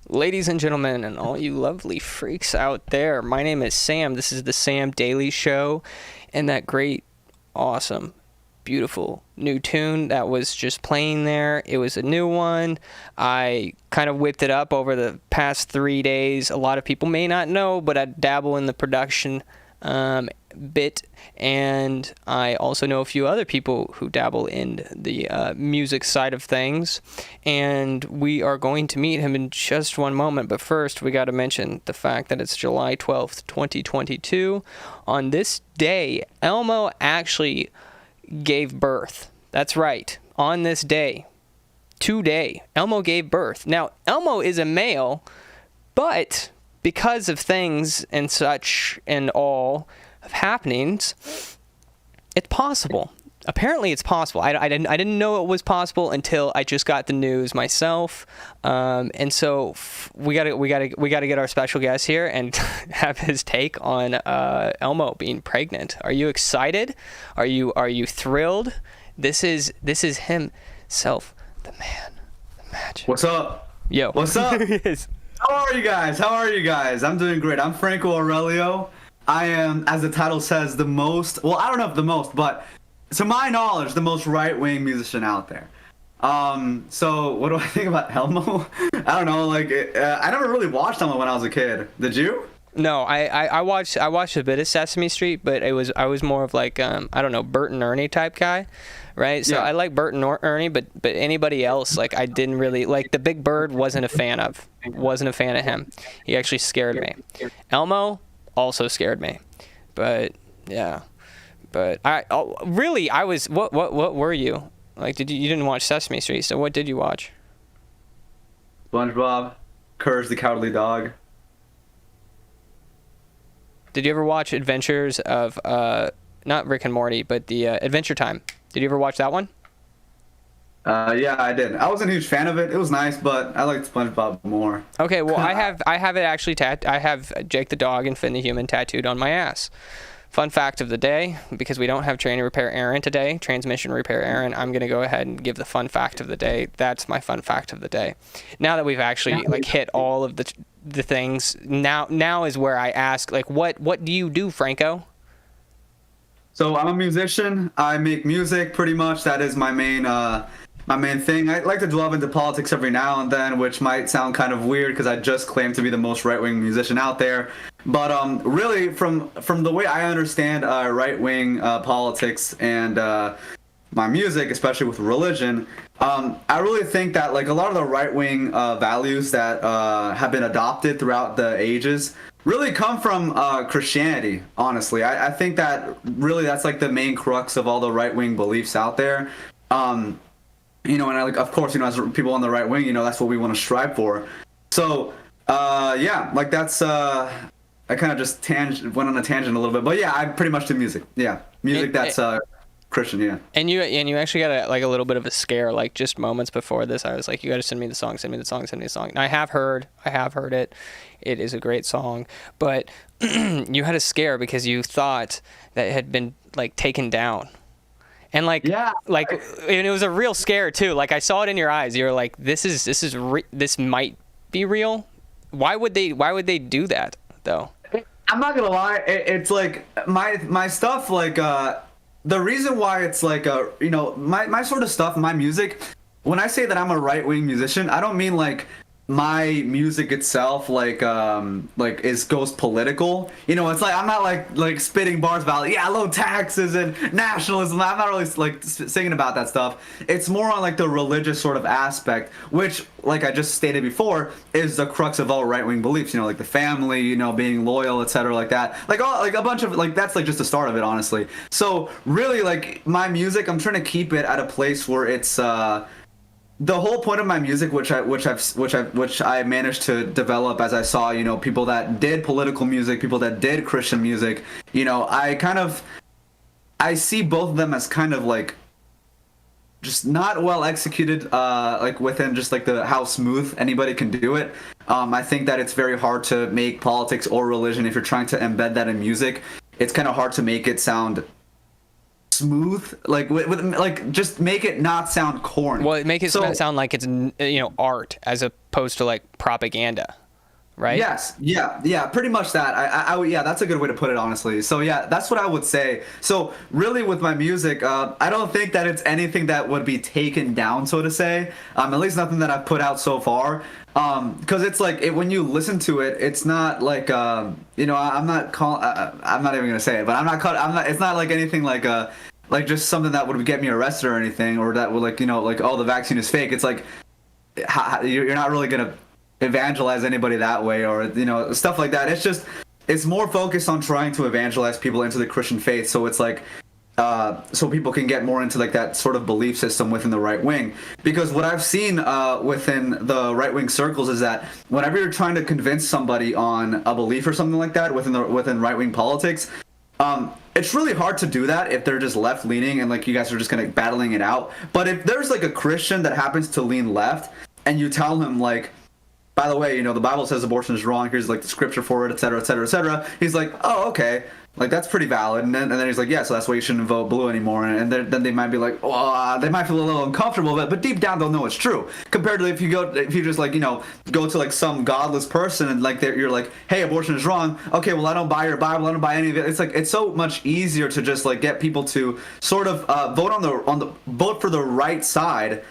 Ladies and gentlemen, and all you lovely freaks out there, my name is Sam. This is the Sam Daily Show, and that great, awesome, beautiful new tune that was just playing there. It was a new one. I kind of whipped it up over the past 3 days. A lot of people may not know, but I dabble in the production bit, and I also know a few other people who dabble in the music side of things, and we are going to meet him in just one moment. But first, we got to mention the fact that it's July 12th, 2022. On this day, Elmo actually gave birth. That's right. On this day, today, Elmo gave birth. Now, Elmo is a male, but because of things and such and all of happenings, it's possible. Apparently, it's possible. I didn't know it was possible until I just got the news myself, and so we gotta get our special guest here and have his take on Elmo being pregnant. Are you excited? Are you thrilled? This is himself, the man, the magic. What's up? Yo. What's up? Yes. How are you guys? I'm doing great. I'm Franco Aurelio. I am, as the title says, the most, well, I don't know if the most, but to my knowledge, the most right-wing musician out there. So what do I think about Elmo? I don't know, I never really watched Elmo when I was a kid. Did you? No, I watched a bit of Sesame Street, but I was more of like I don't know, Bert and Ernie type guy, right? So Yeah. I like Bert and Ernie, but anybody else, like, I didn't really like. The Big Bird wasn't a fan of him. He actually scared me. Elmo also scared me, but yeah, but I was what were you like? You didn't watch Sesame Street, so what did you watch? SpongeBob, Courage the Cowardly Dog. Did you ever watch Adventures of not Rick and Morty, but the Adventure Time? Did you ever watch that one? Yeah, I did. I wasn't a huge fan of it. It was nice, but I liked SpongeBob more. Okay, well, I have it actually I have Jake the dog and Finn the human tattooed on my ass. Fun fact of the day, because we don't have trainer repair Aaron today, transmission repair Aaron, I'm gonna go ahead and give the fun fact of the day. That's my fun fact of the day. Now that we've actually hit all of the things, now is where I ask, like, what do you do, Franco? So I'm a musician. I make music pretty much. That is my main thing. I like to delve into politics every now and then, which might sound kind of weird because I just claim to be the most right-wing musician out there. But really, from the way I understand right-wing politics and my music, especially with religion, I really think that, like, a lot of the right-wing values that have been adopted throughout the ages really come from Christianity, honestly. I think that really that's like the main crux of all the right-wing beliefs out there. And of course, as people on the right wing, that's what we want to strive for. So, yeah, like that's, I kind of just went on a tangent a little bit, but yeah, I pretty much do music. Yeah. Music that's Christian, yeah. And you actually got a little bit of a scare, like, just moments before this. I was like, you got to send me the song. And I have heard it. It is a great song, but you had a scare because you thought that it had been, like, taken down. And and it was a real scare too. Like, I saw it in your eyes. You were like, this might be real. Why would they do that though? I'm not gonna lie. It's like my stuff. Like the reason why it's like my sort of stuff, my music. When I say that I'm a right wing musician, I don't mean like my music itself goes political. It's like I'm not like spitting bars about low taxes and nationalism. I'm not really like singing about that stuff. It's more on like the religious sort of aspect, which, like I just stated before, is the crux of all right-wing beliefs. Like the family, being loyal, etc., like that. Like a bunch of that's like just the start of it, honestly. So really, like, my music, I'm trying to keep it at a place where it's the whole point of my music, which I managed to develop as I saw, people that did political music, people that did Christian music, I see both of them as kind of like just not well executed, like within just like how smooth anybody can do it. I think that it's very hard to make politics or religion, if you're trying to embed that in music, it's kind of hard to make it sound smooth, like with like just make it not sound corny. Well, make it sound like it's art as opposed to like propaganda, right? Yes, yeah, pretty much that. Yeah, that's a good way to put it, honestly. So yeah, that's what I would say. So really, with my music, I don't think that it's anything that would be taken down, so to say. At least nothing that I've put out so far. Because it's like when you listen to it, it's not like you know, I'm not even gonna say it, but I'm not. It's not like anything like just something that would get me arrested or anything, or that would like, you know, like, oh, the vaccine is fake. It's like you're not really gonna evangelize anybody that way, or, you know, stuff like that. It's more focused on trying to evangelize people into the Christian faith. So it's like so people can get more into like that sort of belief system within the right wing. Because what I've seen within the right wing circles is that whenever you're trying to convince somebody on a belief or something like that within right wing politics, it's really hard to do that if they're just left leaning and like you guys are just kind of battling it out. But if there's like a Christian that happens to lean left and you tell him like, by the way, you know, the Bible says abortion is wrong, here's like the scripture for it, et cetera, et cetera, et cetera. He's like, oh, okay. Like, that's pretty valid. And then he's like, yeah, so that's why you shouldn't vote blue anymore. And then they might be like, oh, they might feel a little uncomfortable, but deep down they'll know it's true. Compared to if you just like, you know, go to like some godless person and like you're like, hey, abortion is wrong. Okay, well, I don't buy your Bible, I don't buy any of it. It's like, it's so much easier to just like get people to sort of vote for the right side,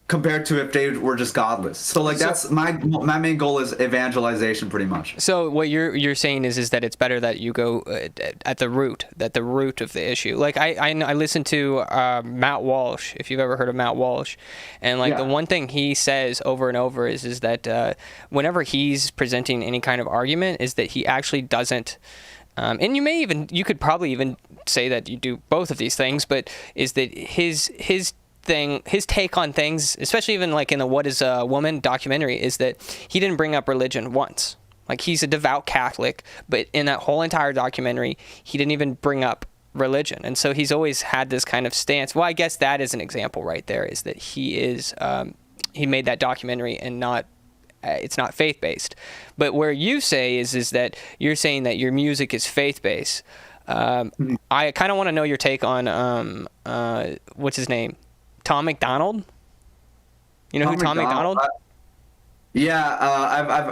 compared to if they were just godless. So like that's my main goal is evangelization, pretty much. So what you're saying is that it's better that you go at the root of the issue. Like I listened to Matt Walsh, if you've ever heard of Matt Walsh, and like the one thing he says over and over is that whenever he's presenting any kind of argument is that he actually doesn't. And you could probably even say that you do both of these things, but is that his take on things, especially even like in the What is a Woman documentary, is that he didn't bring up religion once. Like, he's a devout Catholic, but in that whole entire documentary, he didn't even bring up religion. And so he's always had this kind of stance. Well, I guess that is an example right there, is that he made that documentary and it's not faith-based. But where you say is that you're saying that your music is faith-based. I kind of want to know your take on, what's his name? Tom McDonald? You know who Tom McDonald? Yeah,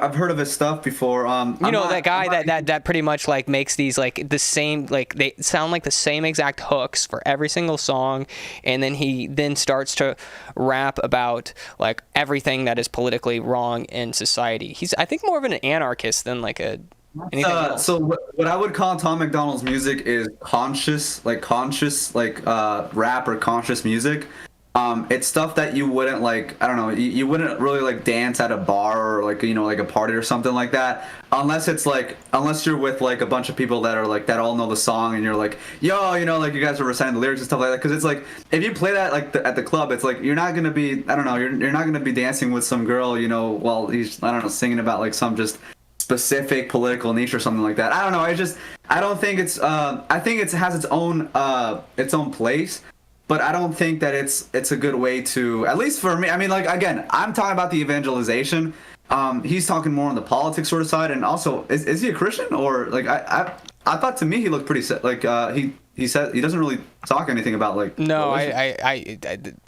I've heard of his stuff before. That guy that pretty much like makes these like the same, like they sound like the same exact hooks for every single song, and then he starts to rap about like everything that is politically wrong in society. He's, I think, more of an anarchist than like anything else. So what I would call Tom McDonald's music is conscious rap or conscious music. It's stuff that you wouldn't like, I don't know, you wouldn't really like dance at a bar or like, you know, like a party or something like that, unless you're with like a bunch of people that are like, that all know the song and you're like, yo, you know, like you guys are reciting the lyrics and stuff like that. Cause it's like, if you play that like at the club, it's like, you're not going to be, I don't know, you're not going to be dancing with some girl, you know, while he's, I don't know, singing about like some just specific political niche or something like that. I don't know. I don't think it's, I think it has its own place. But I don't think that it's a good way to, at least for me. I mean, like, again, I'm talking about the evangelization. He's talking more on the politics sort of side, and also, is he a Christian, or like I thought, to me he looked pretty like he said he doesn't really talk anything about like. No,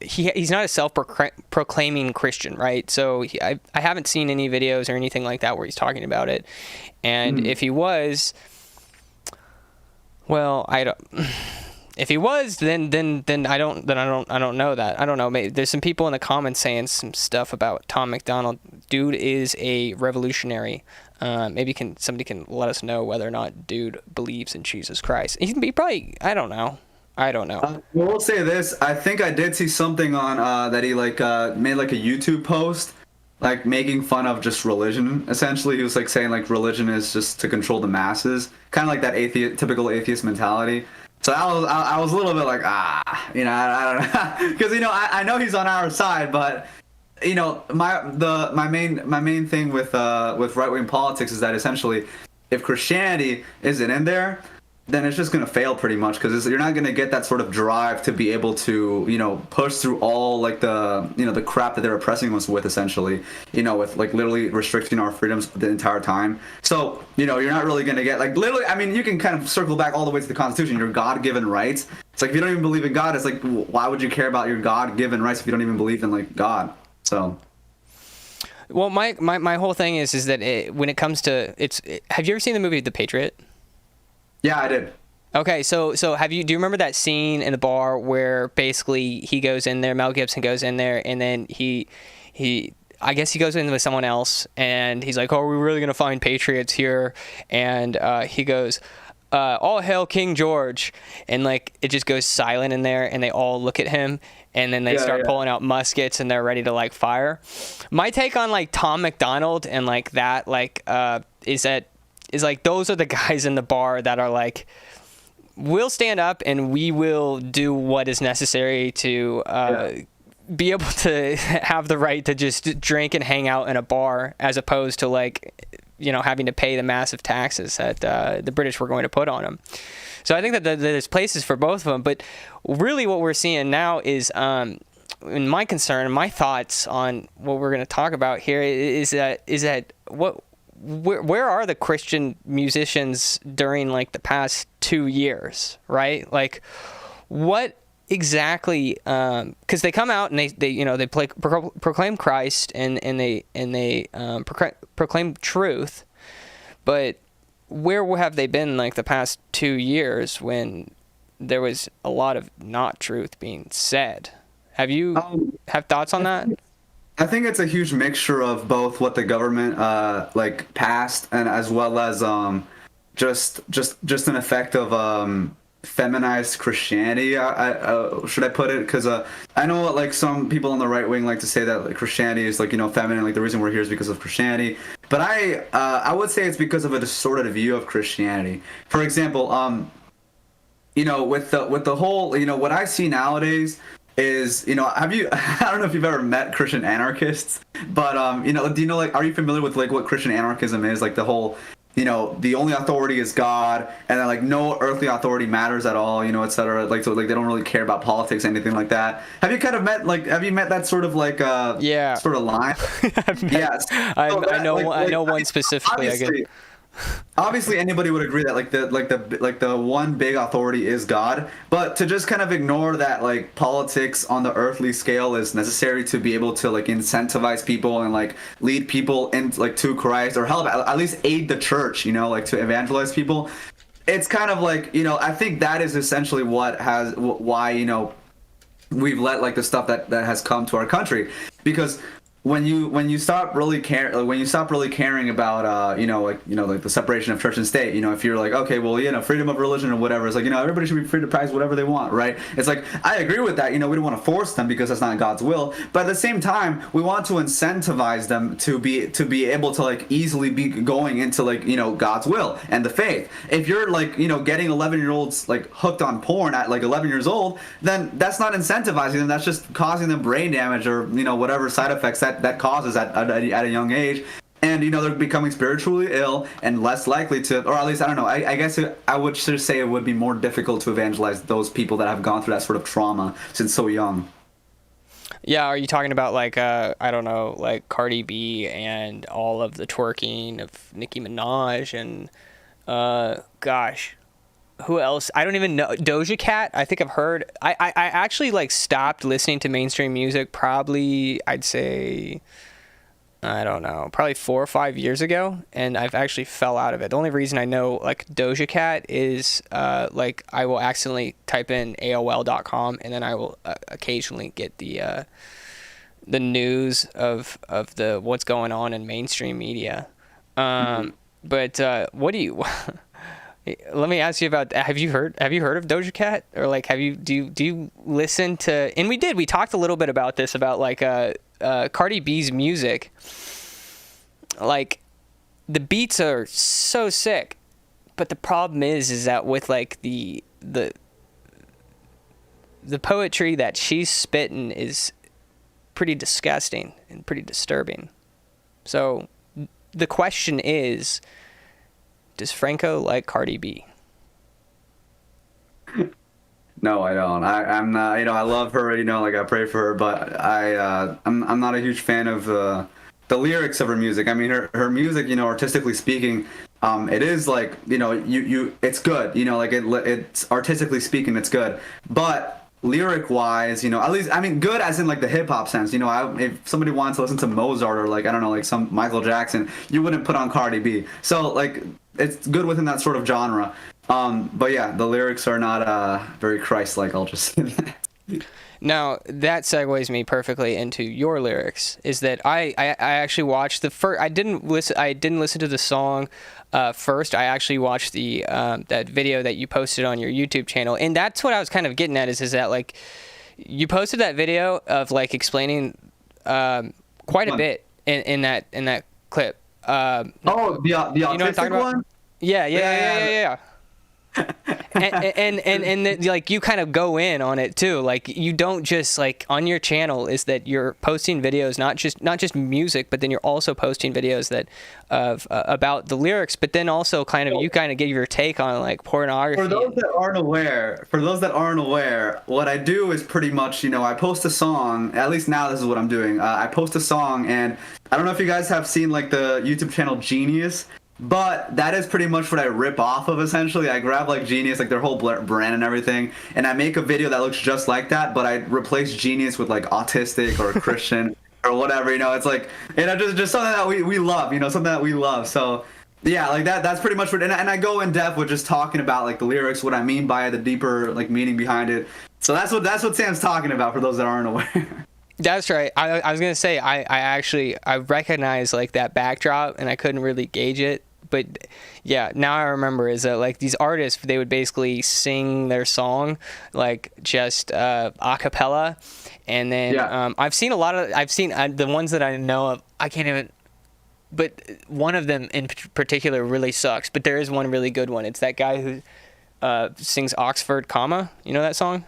he's not a self-proclaiming Christian, right? So I haven't seen any videos or anything like that where he's talking about it, and if he was, well, I don't. If he was, then I don't know that. I don't know. Maybe there's some people in the comments saying some stuff about Tom McDonald. Dude is a revolutionary. Maybe somebody can let us know whether or not dude believes in Jesus Christ. He probably. I don't know. Well, we'll say this. I think I did see something on that he like made like a YouTube post, like making fun of just religion. Essentially, he was like saying like religion is just to control the masses, kind of like that typical atheist mentality. So I was a little bit like, you know, I don't know, because, you know, I know he's on our side, but, you know, my main thing with right wing politics is that essentially, if Christianity isn't in there, then it's just going to fail pretty much, because you're not going to get that sort of drive to be able to, you know, push through all like the crap that they're oppressing us with, essentially, you know, with like literally restricting our freedoms the entire time. So, you know, you're not really going to get like literally, I mean, you can kind of circle back all the way to the Constitution, your God-given rights. It's like, if you don't even believe in God, it's like, why would you care about your God-given rights if you don't even believe in like God? So Well, my whole thing is that when it comes to have you ever seen the movie The Patriot? Yeah, I did. Okay, so do you remember that scene in the bar where basically he goes in there, Mel Gibson goes in there, and then he I guess he goes in with someone else, and he's like, "Oh, are we really gonna find patriots here?" And he goes, "All hail King George," and like it just goes silent in there, and they all look at him, and then they start pulling out muskets, and they're ready to like fire. My take on like Tom McDonald and like that is like those are the guys in the bar that are like, we'll stand up and we will do what is necessary to be able to have the right to just drink and hang out in a bar, as opposed to like, having to pay the massive taxes that the British were going to put on them. So I think that there's places for both of them. But really what we're seeing now is, and my concern and my thoughts on what we're going to talk about here is that where are the Christian musicians during like the past 2 years, right? Like what exactly, because they come out and they proclaim Christ and they proclaim truth, but where have they been like the past 2 years when there was a lot of not truth being said? Have you have thoughts on that? I think it's a huge mixture of both what the government like passed, and as well as just an effect of feminized Christianity. Should I put it? Because I know like some people on the right wing like to say that like Christianity is like feminine. Like the reason we're here is because of Christianity. But I would say it's because of a distorted view of Christianity. For example, with the whole what I see nowadays is have you I don't know if you've ever met Christian anarchists, but do you know like are you familiar with like what Christian anarchism is? Like the whole the only authority is God, and then like no earthly authority matters at all, etc. Like so, like they don't really care about politics, anything like that. Have you kind of met that sort of like sort of line? Yes, I know one specifically. I guess. Obviously, anybody would agree that like the one big authority is God, but to just kind of ignore that like politics on the earthly scale is necessary to be able to like incentivize people and like lead people into like to Christ, or hell, at least aid the church, like to evangelize people. It's kind of like I think that is essentially why we've let like the stuff that has come to our country, because when you stop really caring about like the separation of church and state, if you're like, okay, well, freedom of religion or whatever, it's like, everybody should be free to practice whatever they want, right? It's like, I agree with that. We don't want to force them because that's not God's will, but at the same time we want to incentivize them to be able to like easily be going into like God's will and the faith. If you're like getting 11-year-olds like hooked on porn at like 11 years old, then that's not incentivizing them, that's just causing them brain damage or whatever side effects that causes at a young age. And they're becoming spiritually ill and less likely to, or at least I don't know, I guess I would just say it would be more difficult to evangelize those people that have gone through that sort of trauma since so young. Yeah, are you talking about like I don't know, like Cardi B and all of the twerking of Nicki Minaj and gosh, who else? I don't even know. Doja Cat, I think I've heard. I actually like stopped listening to mainstream music probably, I'd say, I don't know, probably 4 or 5 years ago, and I've actually fell out of it. The only reason I know like Doja Cat is like I will accidentally type in AOL.com, and then I will occasionally get the news of the what's going on in mainstream media. But what do you let me ask you about, have you heard of Doja Cat, or like do you listen to, and we talked a little bit about this, about like Cardi B's music. Like the beats are so sick, but the problem is that with like the poetry that she's spitting is pretty disgusting and pretty disturbing. So the question is, does Franco like Cardi B? No, I don't. I'm not. I love her. Like I pray for her, but I'm not a huge fan of the lyrics of her music. I mean, her music, artistically speaking, it is like, it's good. Like it's artistically speaking, it's good. But lyric wise, at least, I mean, good as in like the hip hop sense. If somebody wants to listen to Mozart or like, I don't know, like some Michael Jackson, you wouldn't put on Cardi B. So like, it's good within that sort of genre. But yeah, the lyrics are not very Christ-like, I'll just say that. Now that segues me perfectly into your lyrics. Is that I actually watched the first. I didn't listen to the song first. I actually watched the that video that you posted on your YouTube channel, and that's what I was kind of getting at. Is that like you posted that video of like explaining quite a bit in that clip. The autistic you know what I'm talking one? About? Yeah. and like you kind of go in on it too. Like you don't just like on your channel is that you're posting videos not just music, but then you're also posting videos that about the lyrics, but then also kind of give your take on like pornography. For those that aren't aware, what I do is pretty much, I post a song. At least now this is what I'm doing. I post a song, and I don't know if you guys have seen like the YouTube channel Genius. But that is pretty much what I rip off of, essentially. I grab, like, Genius, like, their whole brand and everything, and I make a video that looks just like that, but I replace Genius with, like, autistic or Christian or whatever, It's like, just something that we love, something that we love. So, yeah, like, that's pretty much what... And I go in depth with just talking about, like, the lyrics, what I mean by it, the deeper, like, meaning behind it. So that's what Sam's talking about, for those that aren't aware. That's right. I was gonna say I recognize like that backdrop, and I couldn't really gauge it. But yeah, now I remember is that like these artists, they would basically sing their song like just a cappella, and then I've seen the ones that I know of. I can't even. But one of them in particular really sucks. But there is one really good one. It's that guy who sings Oxford, comma. You know that song?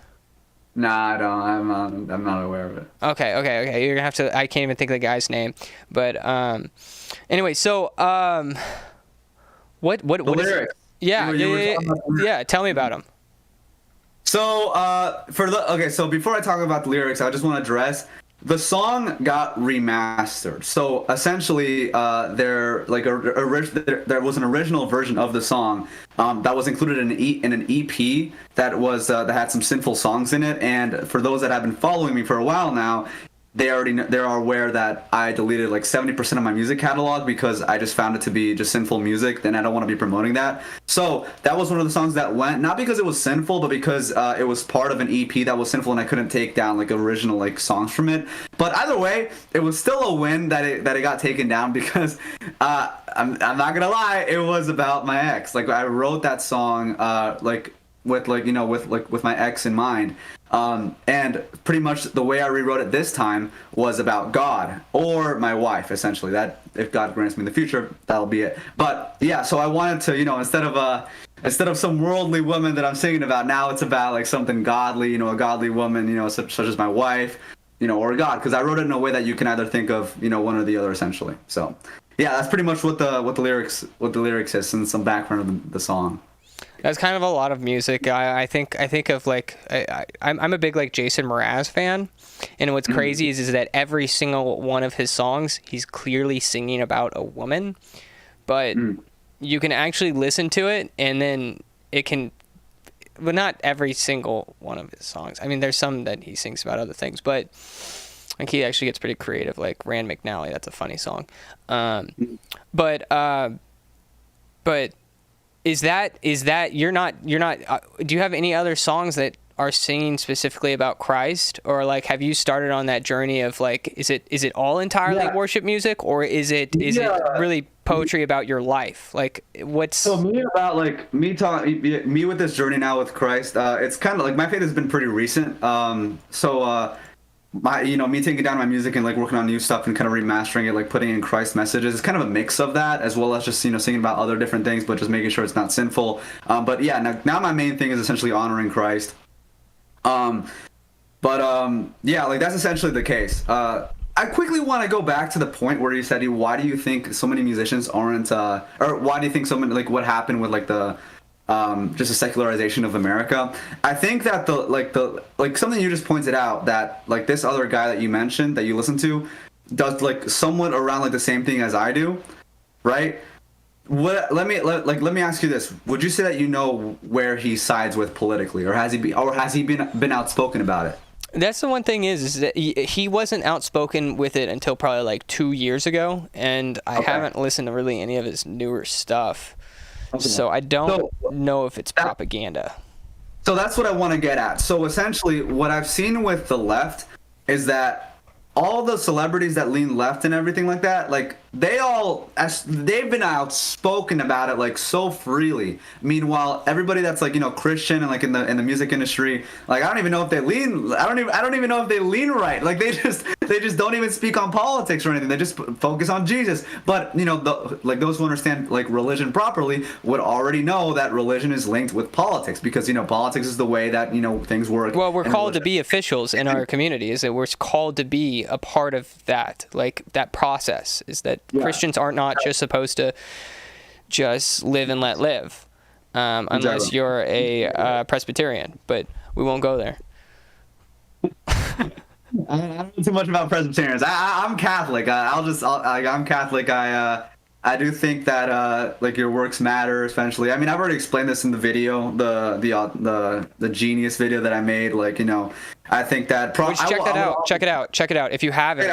Nah, I don't. I'm not aware of it. Okay. You're gonna have to. I can't even think of the guy's name. But anyway, so what the lyrics? Yeah. Tell me about them. So so before I talk about the lyrics, I just want to address the song got remastered. So essentially, there was an original version of the song that was included in an EP that had some sinful songs in it. And for those that have been following me for a while now, they are aware that I deleted like 70% of my music catalog because I just found it to be just sinful music, and I don't want to be promoting that. So that was one of the songs that went, not because it was sinful, but because it was part of an EP that was sinful, and I couldn't take down like original like songs from it. But either way, it was still a win that it got taken down because I'm not gonna lie, it was about my ex. Like I wrote that song with my ex in mind. And pretty much the way I rewrote it this time was about God or my wife, essentially. That if God grants me in the future, that'll be it. But yeah, so I wanted to, instead of some worldly woman that I'm singing about, now it's about like something godly, a godly woman, such as my wife, or God, because I wrote it in a way that you can either think of, one or the other, essentially. So yeah, that's pretty much what the lyrics is, and some background of the song. That's kind of a lot of music. I think of like I'm a big like Jason Mraz fan, and what's crazy is that every single one of his songs he's clearly singing about a woman, but you can actually listen to it and then it can, but not every single one of his songs. I mean, there's some that he sings about other things, but like he actually gets pretty creative. Like Rand McNally, that's a funny song, but. Is that you're not do you have any other songs that are singing specifically about Christ, or like have you started on that journey of like is it all entirely worship music, or is it really poetry about your life? Like what's so me with this journey now with Christ, it's kind of like my faith has been pretty recent. Me taking down my music and like working on new stuff and kind of remastering it, like putting in Christ messages, it's kind of a mix of that, as well as just singing about other different things, but just making sure it's not sinful. But yeah, now my main thing is essentially honoring Christ. Yeah, like that's essentially the case. I quickly want to go back to the point where you said, why do you think so many musicians aren't, or why do you think so many, like what happened with like the just a secularization of America? I think that something you just pointed out, that like this other guy that you mentioned that you listen to does like somewhat around like the same thing as I do, right? let me ask you this: would you say that you know where he sides with politically, or has he been outspoken about it? That's the one thing is that he wasn't outspoken with it until probably like 2 years ago, and I haven't listened to really any of his newer stuff. Okay. So I don't know if it's propaganda. So that's what I want to get at. So essentially, what I've seen with the left is that all the celebrities that lean left and everything like that, like they've been outspoken about it like so freely. Meanwhile, everybody that's like, you know, Christian and like in the music industry, like I don't even know if they lean. I don't even know if they lean right. Like they just don't even speak on politics or anything. They just focus on Jesus. But you know, those who understand like religion properly would already know that religion is linked with politics, because you know politics is the way that, you know, things work. Well, we're called to be officials in our community. Is that we're called to be a part of that, like that process. Is that Christians are not just supposed to just live and let live, unless you're a Presbyterian. But we won't go there. I don't know too much about Presbyterians. I'm Catholic. I'm Catholic. I do think that like your works matter essentially. I mean, I've already explained this in the video, the genius video that I made. Like, you know, I think that. Check it out. If you haven't,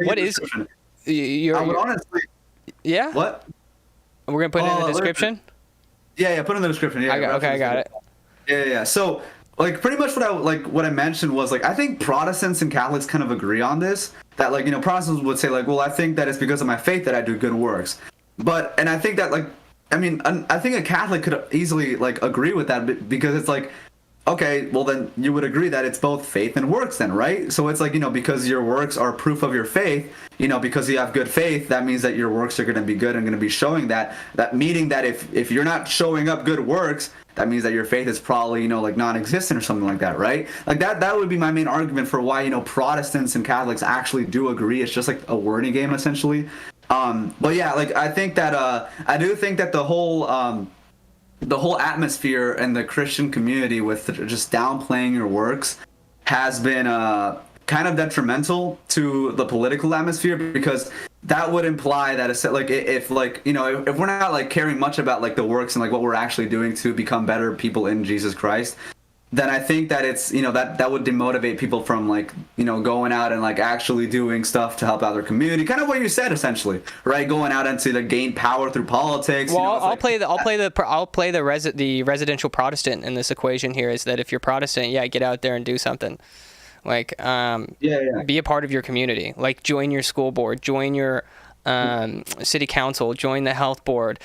what is? I would honestly. Yeah. What? We're gonna put it in the description. Yeah. Put it in the description. Yeah. I got it. Yeah. So, like, pretty much what I mentioned was like I think Protestants and Catholics kind of agree on this. That, like, you know, Protestants would say like, well, I think that it's because of my faith that I do good works. And I think that, like, I mean, I think a Catholic could easily like agree with that, because it's like, okay, well then you would agree that it's both faith and works then, right? So it's like, you know, because your works are proof of your faith, you know, because you have good faith, that means that your works are going to be good and going to be showing that meaning that if you're not showing up good works, that means that your faith is probably, you know, like non-existent or something like that, right? Like that would be my main argument for why, you know, Protestants and Catholics actually do agree. It's just like a wording game essentially. But yeah, like I think that I do think that the whole atmosphere and the Christian community with just downplaying your works has been kind of detrimental to the political atmosphere, because that would imply that it's like if like, you know, if we're not like caring much about like the works and like what we're actually doing to become better people in Jesus Christ, then I think that it's, you know, that would demotivate people from like, you know, going out and like actually doing stuff to help out their community. Kind of what you said essentially, right? Going out into to gain power through politics. Well, you know, I'll play the residential Protestant in this equation here. Is that if you're Protestant, get out there and do something. Like be a part of your community. Like join your school board, join your city council, join the health board,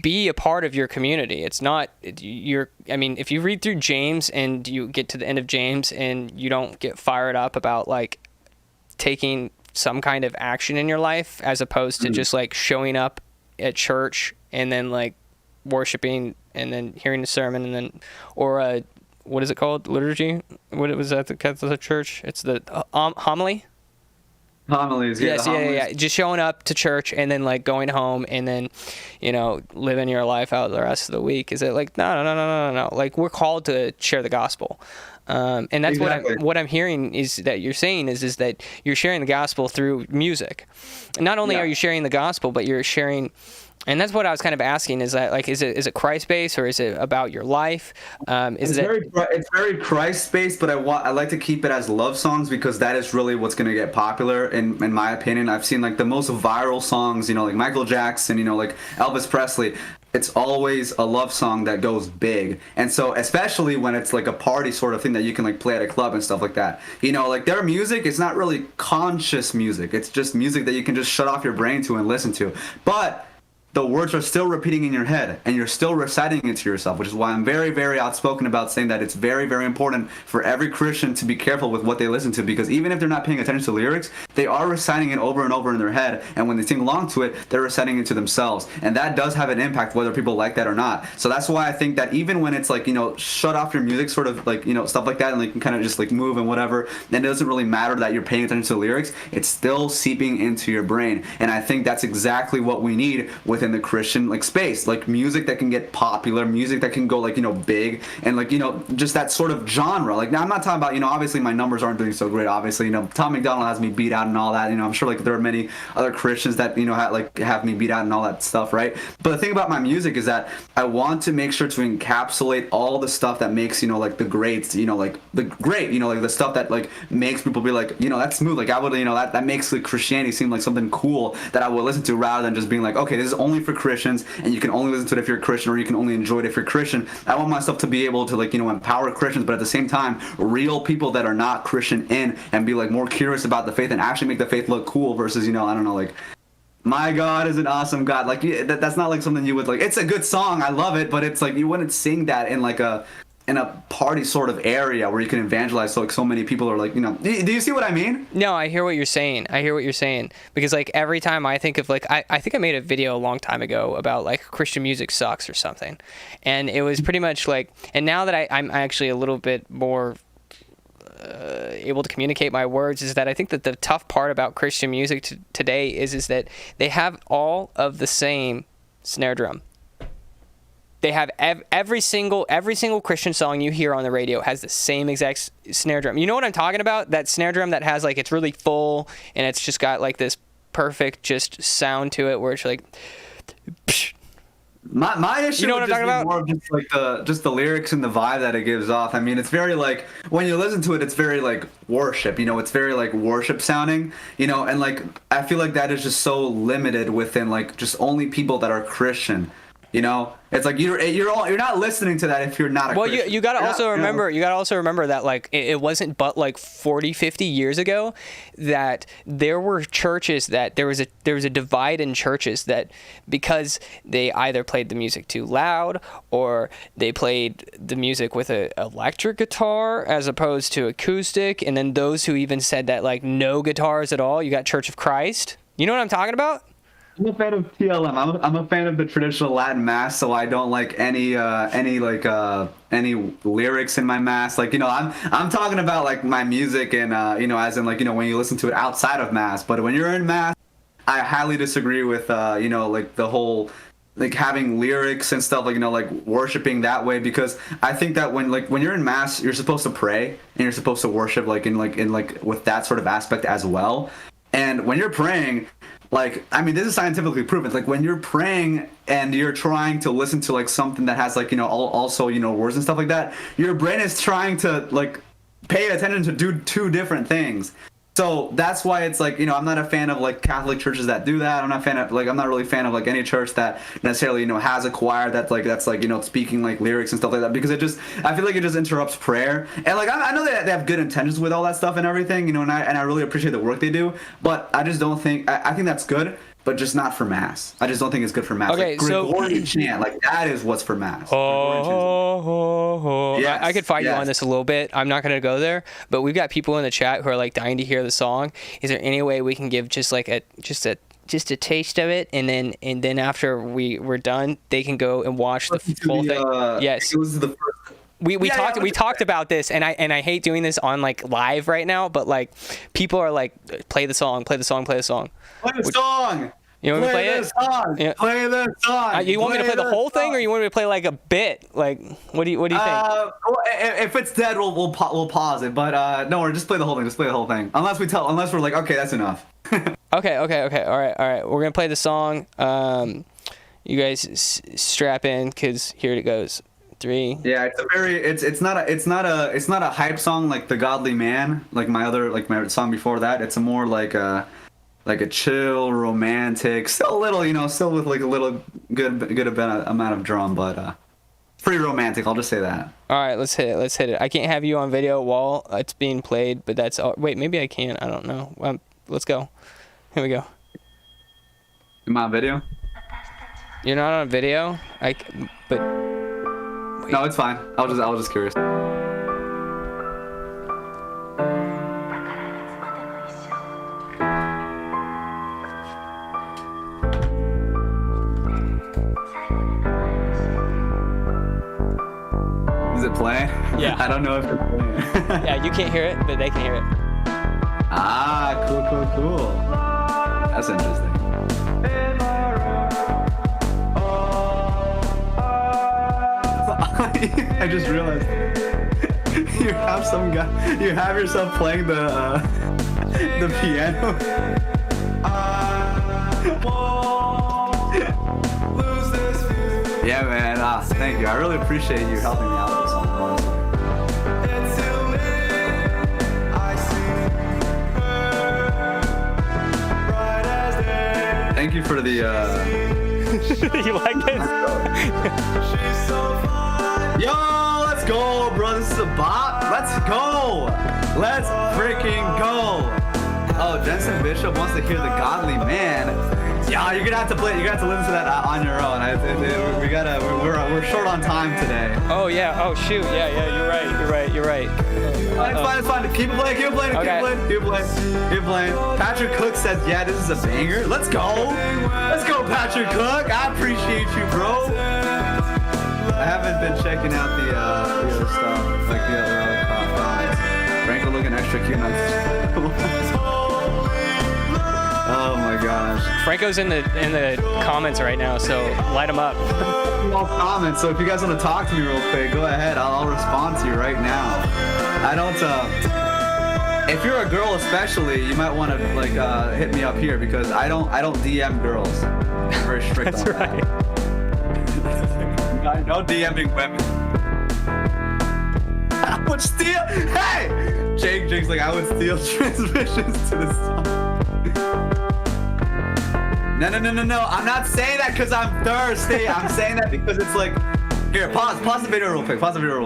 be a part of your community. It's not if you read through James and you get to the end of James and you don't get fired up about like taking some kind of action in your life, as opposed to just like showing up at church and then like worshiping and then hearing the sermon and then or what is it called, liturgy? What it was at the Catholic Church? It's the homily. Homilies, yeah. Just showing up to church and then like going home and then, you know, living your life out the rest of the week. Is it like no? Like we're called to share the gospel, and that's exactly what I'm hearing is that you're saying is that you're sharing the gospel through music. And not only are you sharing the gospel, but you're sharing. And that's what I was kind of asking, is that like, is it Christ-based or is it about your life? It's very Christ-based, but I like to keep it as love songs, because that is really what's going to get popular in my opinion. I've seen like the most viral songs, you know, like Michael Jackson, you know, like Elvis Presley. It's always a love song that goes big. And so especially when it's like a party sort of thing that you can like play at a club and stuff like that. You know, like their music is not really conscious music. It's just music that you can just shut off your brain to and listen to. But the words are still repeating in your head and you're still reciting it to yourself, which is why I'm very, very outspoken about saying that it's very, very important for every Christian to be careful with what they listen to, because even if they're not paying attention to the lyrics, they are reciting it over and over in their head, and when they sing along to it, they're reciting it to themselves, and that does have an impact whether people like that or not. So that's why I think that even when it's like, you know, shut off your music, sort of like, you know, stuff like that, and like you can kind of just like move and whatever, then it doesn't really matter that you're paying attention to the lyrics. It's still seeping into your brain, and I think that's exactly what we need within within the Christian like space, like music that can get popular, music that can go like, you know, big, and like, you know, just that sort of genre. Like, now I'm not talking about, you know, obviously my numbers aren't doing so great, obviously, you know, Tom McDonald has me beat out and all that, you know, I'm sure like there are many other Christians that, you know, have me beat out and all that stuff, right? But the thing about my music is that I want to make sure to encapsulate all the stuff that makes, you know, like the greats, you know, like the great, you know, like the stuff that like makes people be like, you know, that's smooth, like I would, you know, that makes like Christianity seem like something cool that I would listen to, rather than just being like, okay, this is only for Christians and you can only listen to it if you're a Christian, or you can only enjoy it if you're Christian. I want myself to be able to like, you know, empower Christians, but at the same time, real people that are not Christian in, and be like more curious about the faith and actually make the faith look cool, versus, you know, I don't know, like, my God is an awesome God. Like, that's not like something you would like. It's a good song, I love it, but it's like you wouldn't sing that in like a party sort of area where you can evangelize, so like so many people are like, you know, do you see what I mean? No, I hear what you're saying. Because like every time I think of like, I think I made a video a long time ago about like Christian music sucks or something, and it was pretty much like, and now that I'm actually a little bit more able to communicate my words, is that I think that the tough part about Christian music today is that they have all of the same snare drum. They have every single Christian song you hear on the radio has the same exact snare drum. You know what I'm talking about? That snare drum that has like, it's really full and it's just got like this perfect just sound to it where it's like, psh. My issue, you know what I'm talking about? More of just like the lyrics and the vibe that it gives off. I mean, it's very like, when you listen to it, it's very like worship, you know, it's very like worship sounding, you know, and like I feel like that is just so limited within like just only people that are Christian. You know, it's like you're not listening to that if you're not a Christian. Well, you got to also remember, you know? that like it wasn't but like 40, 50 years ago that there were churches that there was a divide in churches that, because they either played the music too loud or they played the music with an electric guitar as opposed to acoustic, and then those who even said that like no guitars at all. You got Church of Christ. You know what I'm talking about? I'm a fan of TLM. I'm a fan of the traditional Latin mass, so I don't like any lyrics in my mass. Like, you know, I'm talking about like my music and you know, as in like, you know, when you listen to it outside of mass. But when you're in mass, I highly disagree with you know, like the whole like having lyrics and stuff, like, you know, like worshiping that way, because I think that when you're in mass, you're supposed to pray and you're supposed to worship like in with that sort of aspect as well. And when you're praying, like, I mean, this is scientifically proven. It's like when you're praying and you're trying to listen to like something that has like, you know, also, you know, words and stuff like that, your brain is trying to like pay attention to do two different things. So that's why it's like, you know, I'm not a fan of like Catholic churches that do that. I'm not really a fan of like any church that necessarily, you know, has a choir that's like, you know, speaking like lyrics and stuff like that, because I feel like it just interrupts prayer. And like, I know that they have good intentions with all that stuff and everything, you know, and I really appreciate the work they do, but I just don't think, I think that's good, but just not for mass. I just don't think it's good for mass. Okay, like Gregorian chant, like that is what's for mass. Yes, I could fight you on this a little bit. I'm not going to go there, but we've got people in the chat who are like dying to hear the song. Is there any way we can give just a taste of it, and then after we're done, they can go and watch the full thing? Yes. It was the first. We talked about this, and I hate doing this on like live right now, but like people are like, play the song. Play the song. You want me to play it? Yeah. Play the song. You want me to play the whole thing, or you want me to play like a bit? Like, what do you think? Well, if it's dead, we'll pause it. But no, just play the whole thing. Just play the whole thing. Unless we're like, okay, that's enough. Okay. All right. We're gonna play the song. You guys strap in, cause here it goes. 3. Yeah, it's not a hype song like The Godly Man, like my song before that. It's a more like a chill, romantic, still a little, you know, still with like a little good amount of drum, but pretty romantic. I'll just say that. All right, let's hit it. I can't have you on video while it's being played, but that's all. Wait, maybe I can. I don't know. Let's go. Here we go. Am I on video? You're not on video. But. Wait. No, it's fine. I was just curious. Is it playing? Yeah. I don't know if it's playing. Yeah, you can't hear it, but they can hear it. Ah, cool. That's interesting. I just realized you have yourself playing the piano. Yeah, man. Thank you. I really appreciate you helping me out with this song. Thank you for the. You like this? Yo, let's go, bro. This is a bop. Let's go. Let's freaking go. Oh, Jensen Bishop wants to hear the Godly Man. Yeah, you're gonna have to play. You're gonna have to listen to that on your own. We're short on time today. Oh yeah. Oh shoot. Yeah. You're right. It's fine. Keep playing. Keep playing. Patrick Cook says, "Yeah, this is a banger. Let's go. Let's go, Patrick Cook. I appreciate you, bro." I haven't been checking out the other stuff, like the other comments. Franco looking extra cute. Oh my gosh. Franco's in the comments right now, so light him up. All comments. So if you guys want to talk to me real quick, go ahead. I'll respond to you right now. I don't. If you're a girl, especially, you might want to like hit me up here because I don't DM girls. I'm very strict That's on right. that. No DMing women. I would steal. Hey, Jake's like I would steal transmissions to the song. No. I'm not saying that because I'm thirsty. I'm saying that because it's like, here, pause the video real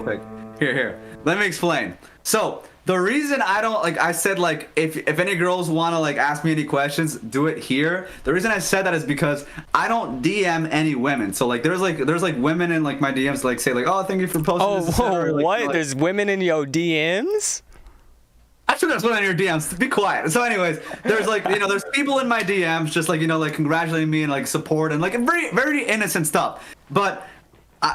quick. Here. Let me explain. So the reason I don't like, I said like, if any girls want to like ask me any questions, do it here. The reason I said that is because I don't DM any women. So like, there's like women in like my DMs like say like, oh, thank you for posting this. Whoa, like, what? like, There's women in your DMs? Actually, there's one in your DMs. Be quiet. So, anyways, there's like, there's people in my DMs just like, like congratulating me and like support and like very, very innocent stuff. But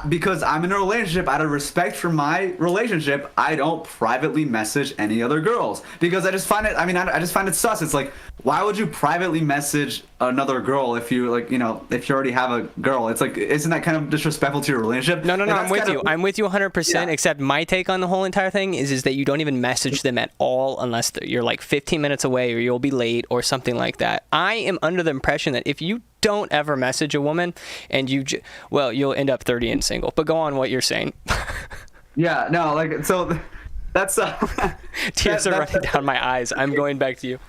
because I'm in a relationship, out of respect for my relationship, I don't privately message any other girls because I just find it. I mean, I just find it sus. It's like, why would you privately message another girl if you like, if you already have a girl? It's like, isn't that kind of disrespectful to your relationship? No. I'm with you. I'm with you 100%. Yeah. Except my take on the whole entire thing is that you don't even message them at all unless you're like 15 minutes away or you'll be late or something like that. I am under the impression that if you don't ever message a woman and you'll end up 30 and single. But go on what you're saying. Yeah, no, like, so that's tears are running down my eyes. I'm going back to you.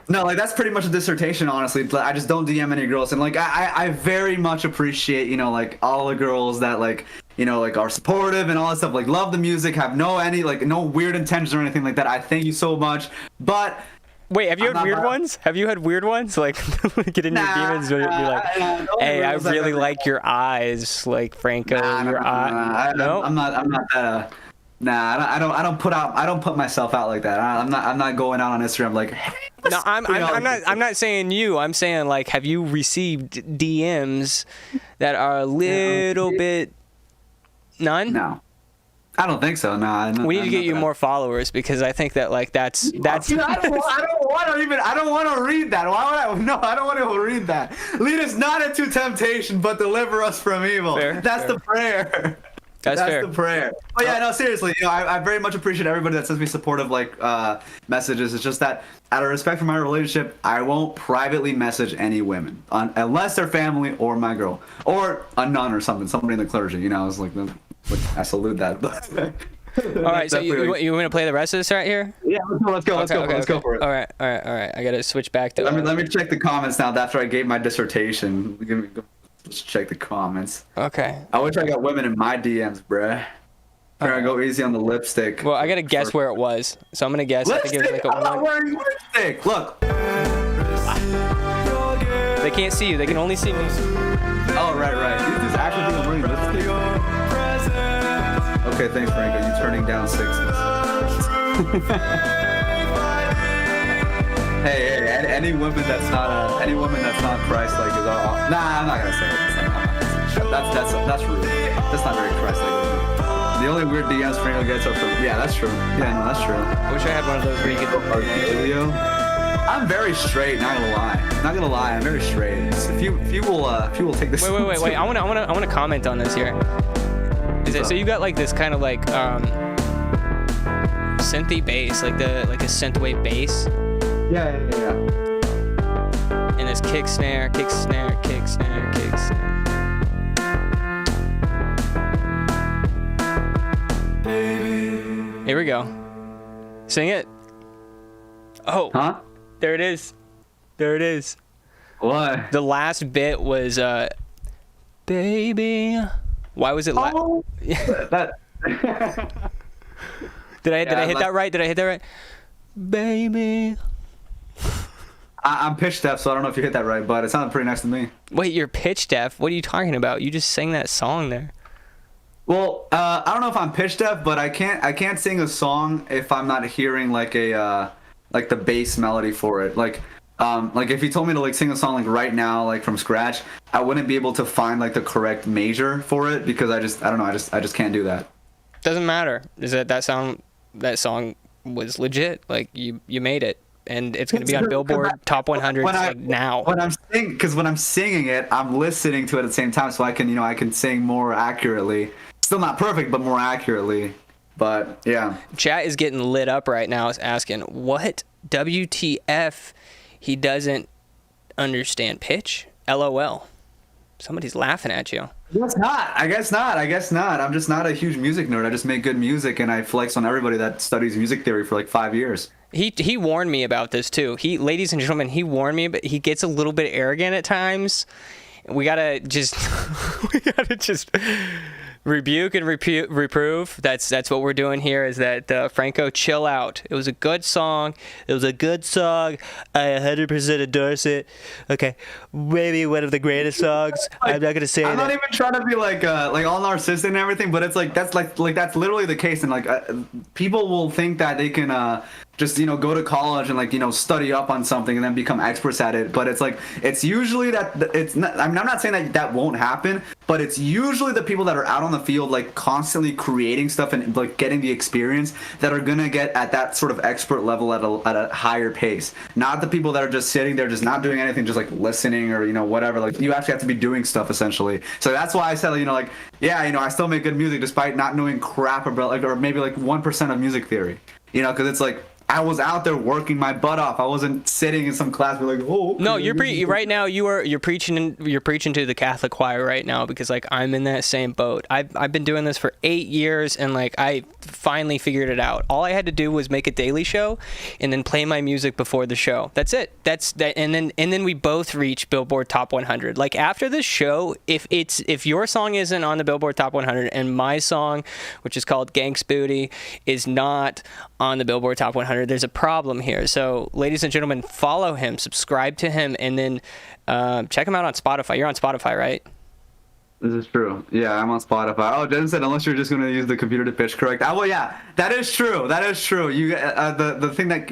No, like that's pretty much a dissertation, honestly. But I just don't DM any girls, and like I very much appreciate like all the girls that like like are supportive and all that stuff. Like love the music, have no weird intentions or anything like that. I thank you so much, but. Wait, have you had weird ones? Have you had weird ones? Like, get in your demons and be like, hey, I really like your eyes, like Franco, your eyes. No, I'm not that. Nah, I don't put myself out like that. I'm not going out on Instagram like. Hey, no, I'm not saying you. I'm saying like, have you received DMs that are a little bit none? No. I don't think so. No, we need to get you more followers because I think that like that's. Dude, I don't want to read that. Why would I? No, I don't want to read that. Lead us not into temptation, but deliver us from evil. That's the prayer. That's fair. The prayer. But yeah, no, seriously, I very much appreciate everybody that sends me supportive messages. It's just that out of respect for my relationship, I won't privately message any women unless they're family or my girl or a nun or somebody in the clergy. I was like. I salute that. All right, so you want to play the rest of this right here? Yeah, let's go. Let's go for it. All right. I gotta switch back to. Let me check the comments now. After I gave my dissertation, let's check the comments. Okay. I wish I got women in my DMs, bruh. Here, I go easy on the lipstick. Well, I gotta guess where it was, so I'm gonna guess. Lipstick? I think it was like I'm not wearing lipstick. Look. They can't see you. They can only see me. Oh, right. You just actually think I'm wearing lipstick? Okay, thanks, Franco. You turning down sixes. hey, any woman that's not Christ-like is all. Nah, I'm not gonna say it. That's rude. That's not very Christ-like. The only weird DMs Franco gets are from. Yeah, that's true. Yeah, no, that's true. I wish I had one of those where you could video. I'm very straight. Not gonna lie. I'm very straight. If you will take this. Wait. I want to comment on this here. Is is it? So you got like this kind of like synthy bass, like a synthwave bass. Yeah. And this kick snare, kick snare, kick snare, kick snare. Here we go. Sing it. Oh. Huh? There it is. There it is. What? The last bit was baby. Why was it that Did I hit that right? Did I hit that right? Baby. I'm pitch deaf, so I don't know if you hit that right, but it sounded pretty nice to me. Wait, you're pitch deaf? What are you talking about? You just sang that song there. Well, I don't know if I'm pitch deaf, but I can't sing a song if I'm not hearing like the bass melody for it. Like if you told me to like sing a song like right now, like from scratch, I wouldn't be able to find like the correct measure for it because I don't know, I just can't do that. Doesn't matter. Is that song was legit? Like you made it. And it's going to be on Billboard Top 100 now. When I'm singing it, I'm listening to it at the same time, so I can sing more accurately. Still not perfect, but more accurately. But yeah. Chat is getting lit up right now. Is asking what WTF? He doesn't understand pitch. LOL. Somebody's laughing at you. I guess not. I'm just not a huge music nerd. I just make good music, and I flex on everybody that studies music theory for like 5 years. He warned me about this too. Ladies and gentlemen, he warned me, but he gets a little bit arrogant at times. We gotta just rebuke and reprove. That's what we're doing here. Is that Franco, chill out. It was a good song. I 100% endorse it. Okay, maybe one of the greatest songs. I'm not gonna say. I'm not even trying to be like all narcissistic and everything, but it's like that's literally the case, and like people will think that they can just go to college and like study up on something and then become experts at it, but it's usually that it's not. I'm not saying that won't happen, but it's usually the people that are out on the field like constantly creating stuff and like getting the experience that are gonna get at that sort of expert level at a higher pace, not the people that are just sitting there just not doing anything, just like listening or whatever. Like you actually have to be doing stuff essentially. So that's why I said I still make good music despite not knowing crap about like or maybe like 1% of music theory, because it's like I was out there working my butt off. I wasn't sitting in some class like, oh. Okay. No, right now. You're preaching to the Catholic choir right now because like I'm in that same boat. I've been doing this for 8 years and like I finally figured it out. All I had to do was make a daily show and then play my music before the show. That's it. That's that. And then we both reach Billboard Top 100. Like after this show, if your song isn't on the Billboard Top 100 and my song, which is called Gangs Booty, is not on the Billboard Top 100. There's a problem here. So, ladies and gentlemen, follow him, subscribe to him, and then check him out on Spotify. You're on Spotify, right? This is true. Yeah, I'm on Spotify. Oh, Jen said unless you're just going to use the computer to pitch correct. Well, yeah, that is true. You the thing that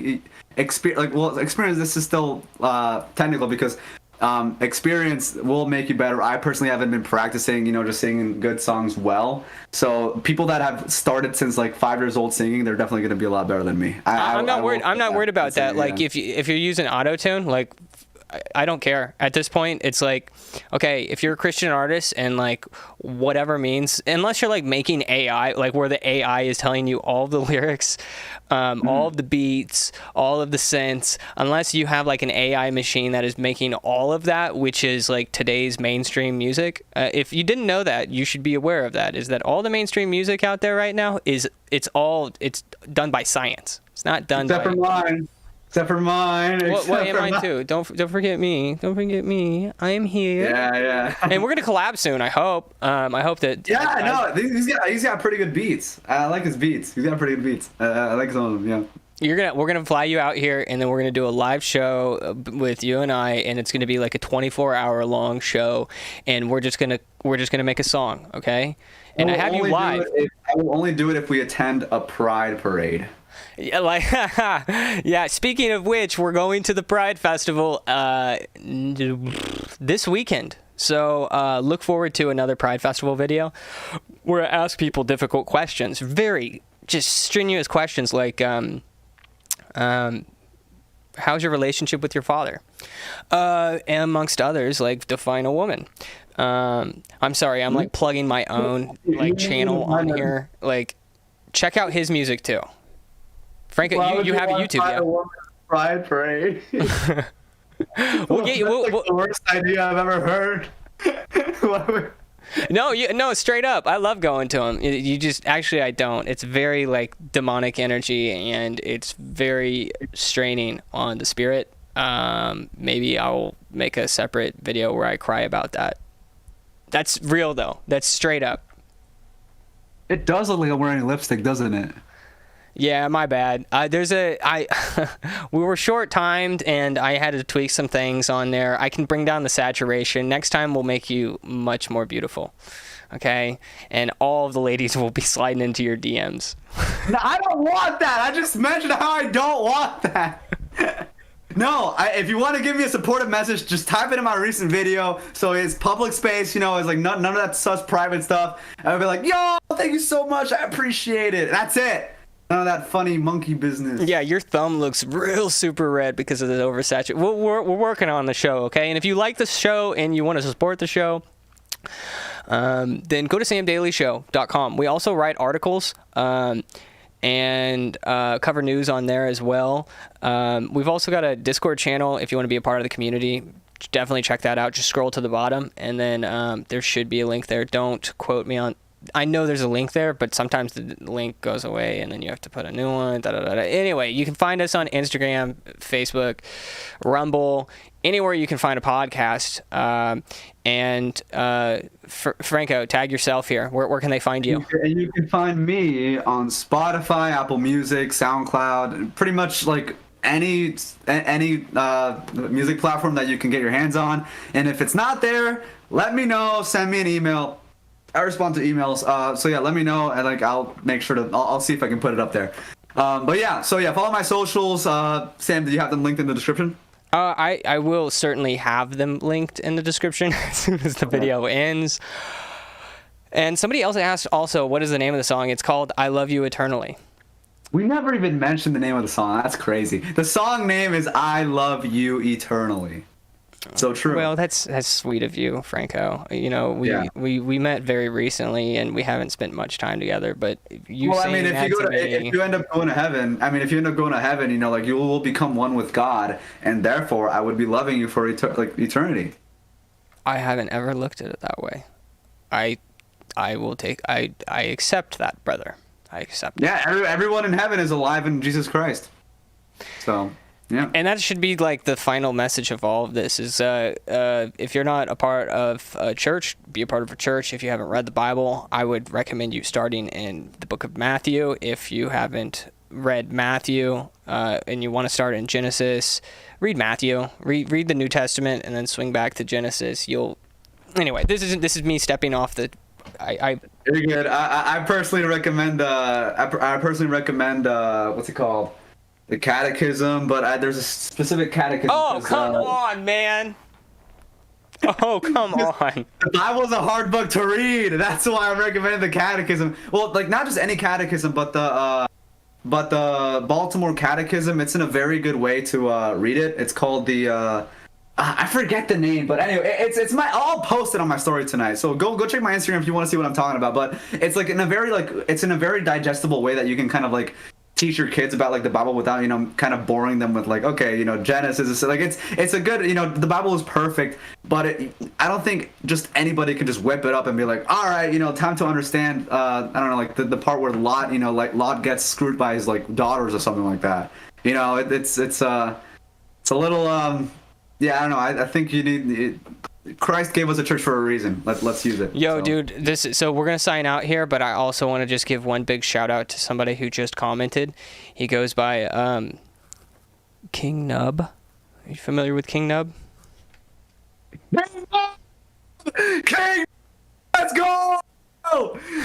experience. This is still technical because experience will make you better. I personally haven't been practicing, just singing good songs well. So people that have started since like 5 years old singing, they're definitely going to be a lot better than me. I'm not worried. I'm not worried about that. Like if you're using auto-tune, like I don't care. At this point, it's like, okay, if you're a Christian artist and like whatever means, unless you're like making AI, like where the AI is telling you all the lyrics, all of the beats, all of the synths, unless you have like an AI machine that is making all of that, which is like today's mainstream music. If you didn't know that, you should be aware of that, is that all the mainstream music out there right now it's done by science. It's not done Except for mine. What am I too? Don't forget me. Don't forget me. I am here. Yeah. And we're gonna collab soon. I hope. I hope that. Yeah, he's got pretty good beats. I like his beats. He's got pretty good beats. I like some of them. Yeah. We're gonna fly you out here, and then we're gonna do a live show with you and I, and it's gonna be like a 24-hour long show, and we're just gonna make a song, okay? And I have you live. I will only do it if we attend a pride parade. Yeah, speaking of which, we're going to the Pride Festival this weekend. So look forward to another Pride Festival video where I ask people difficult questions, very just strenuous questions like, how's your relationship with your father? And amongst others, like define a woman. I'm sorry, I'm like plugging my own like channel on here. Like, check out his music too. Franco, you have a YouTube, yeah? Pride parade. We'll get you. That's the worst idea I've ever heard. No, straight up. I love going to him. You just actually, I don't. It's very like demonic energy, and it's very straining on the spirit. Maybe I'll make a separate video where I cry about that. That's real though. That's straight up. It does look like I'm wearing lipstick, doesn't it? Yeah, my bad. We were short-timed, and I had to tweak some things on there. I can bring down the saturation. Next time, we'll make you much more beautiful, okay? And all of the ladies will be sliding into your DMs. No, I don't want that. I just mentioned how I don't want that. No, if you want to give me a supportive message, just type it in my recent video. So it's public space, it's like none of that sus private stuff. I'll be like, yo, thank you so much. I appreciate it. That's it. None of that funny monkey business. Yeah, your thumb looks real super red because of the oversaturation. We're working on the show, okay? And if you like the show and you want to support the show, then go to samdailyshow.com. We also write articles and cover news on there as well. We've also got a Discord channel if you want to be a part of the community. Definitely check that out. Just scroll to the bottom, and then there should be a link there. Don't quote me on... I know there's a link there, but sometimes the link goes away and then you have to put a new one. Anyway, you can find us on Instagram, Facebook, Rumble, anywhere you can find a podcast. Franco, tag yourself here. Where can they find you? And you can find me on Spotify, Apple Music, SoundCloud, pretty much like any music platform that you can get your hands on. And if it's not there, let me know. Send me an email. I respond to emails, so yeah, let me know, and like I'll make sure to. I'll see if I can put it up there. But yeah, so yeah, follow my socials. Sam, do you have them linked in the description? I will certainly have them linked in the description as soon as the video ends. And somebody else asked also, what is the name of the song? It's called "I Love You Eternally." We never even mentioned the name of the song. That's crazy. The song name is "I Love You Eternally." So true. Well, that's sweet of you, Franco. We met very recently, and we haven't spent much time together. But if you end up going to heaven, like you will become one with God, and therefore I would be loving you for eternity. I haven't ever looked at it that way. I accept that, brother. I accept. Yeah, everyone in heaven is alive in Jesus Christ. So. Yeah. And that should be like the final message of all of this is if you're not a part of a church, be a part of a church. If you haven't read the Bible, I would recommend you starting in the book of Matthew. If you haven't read Matthew and you want to start in Genesis, read Matthew, read the New Testament, and then swing back to Genesis. Anyway, this is me stepping off the... You're good. I personally recommend what's it called? The catechism, but there's a specific catechism. Oh, come on, man. Oh, come on. The Bible's a hard book to read. That's why I recommend the catechism. Well, like not just any catechism, but the Baltimore Catechism. It's in a very good way to read it. It's called the I forget the name, but anyway, I'll post it on my story tonight. So go check my Instagram if you want to see what I'm talking about. But it's like in a very digestible way that you can kind of like teach your kids about like the Bible without kind of boring them with like, okay, Genesis, like it's a good, the Bible is perfect, but I don't think just anybody can just whip it up and be like, all right, time to understand I don't know, like the part where Lot, like Lot gets screwed by his like daughters or something like that. It's a little yeah, I don't know. I think you need Christ gave us a church for a reason. Let's use it. Yo, dude, so we're gonna sign out here, but I also want to just give one big shout out to somebody who just commented. He goes by King Nub. Are you familiar with King Nub? King, let's go!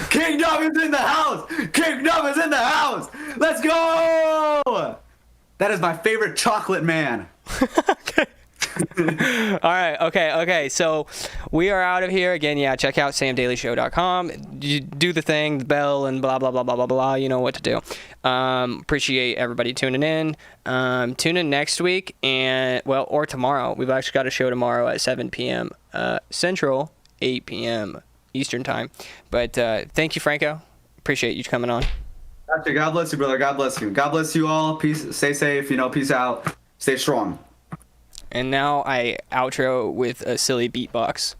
King Nub is in the house. King Nub is in the house. Let's go! That is my favorite chocolate man. Okay. All right. Okay. So we are out of here again. Yeah. Check out samdailyshow.com. You do the thing, the bell, and blah blah blah blah blah blah. You know what to do. Appreciate everybody tuning in. Tune in next week or tomorrow. We've actually got a show tomorrow at 7 p.m. Central 8 p.m. Eastern time. But thank you, Franco. Appreciate you coming on. Gotcha. God bless you, brother. God bless you. God bless you all. Peace. Stay safe. Peace out. Stay strong. And now I outro with a silly beatbox.